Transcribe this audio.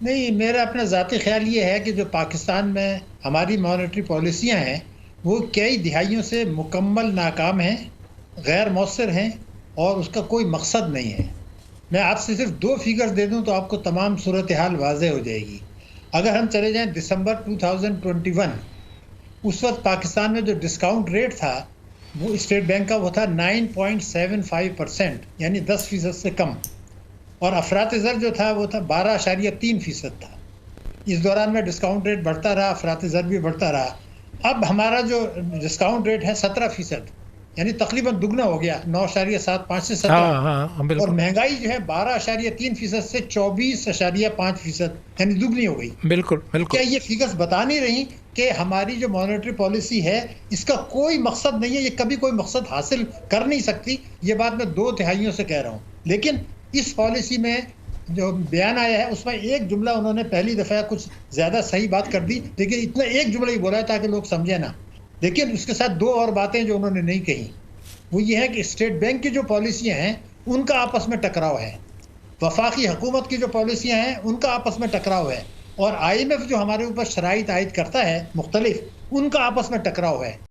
नहीं, मेरा अपना ज़ाती ख़्याल ये है कि जो पाकिस्तान में हमारी मॉनेटरी पॉलिसियाँ हैं, वो कई दिहाइयों से मुकम्मल नाकाम हैं, गैर मौसर हैं और उसका कोई मकसद नहीं है। मैं आपसे सिर्फ़ 2 फ़िगर्स दे दूँ तो आपको तमाम सूरत-ए-हाल वाज़ेह हो जाएगी। अगर हम चले जाएँ दिसंबर 2021, उस वक़्त पाकिस्तान में जो डिस्काउंट रेट था, वो स्टेट बैंक का वो था 9.75% यानी 10% से कम, और अफ़रात ज़र जो था वो था 12.3% था। इस दौरान में डिस्काउंट रेट बढ़ता रहा, अफ़रात ज़र भी बढ़ता रहा। अब हमारा जो डिस्काउंट रेट है 17%, यानी तकरीबन दुगना हो गया, 9.75 से 17, हाँ हाँ और बिल्कुल। महंगाई जो है 12.3% से 24.5%, यानी दुगनी हो गई। बिल्कुल तो बिल्कुल। क्या ये फिगर्स बता नहीं रही कि हमारी जो मॉनेटरी पॉलिसी है, इसका कोई मकसद नहीं है, ये कभी कोई मकसद हासिल कर नहीं सकती। ये बात मैं 2 तिहाइयों से कह रहा हूँ। लेकिन इस पॉलिसी में जो बयान आया है, उसमें एक जुमला उन्होंने पहली दफ़ा कुछ ज़्यादा सही बात कर दी, लेकिन इतना एक जुमला ही बोला है ताकि लोग समझे ना। लेकिन उसके साथ 2 और बातें जो उन्होंने नहीं कही, वो ये है कि स्टेट बैंक की जो पॉलिसियाँ हैं, उनका आपस में टकराव है। वफाकी हुकूमत की जो पॉलिसियाँ हैं, उनका आपस में टकराव है, और आईएमएफ जो हमारे ऊपर शराइत आयद करता है मुख्तलिफ, उनका आपस में टकराव है।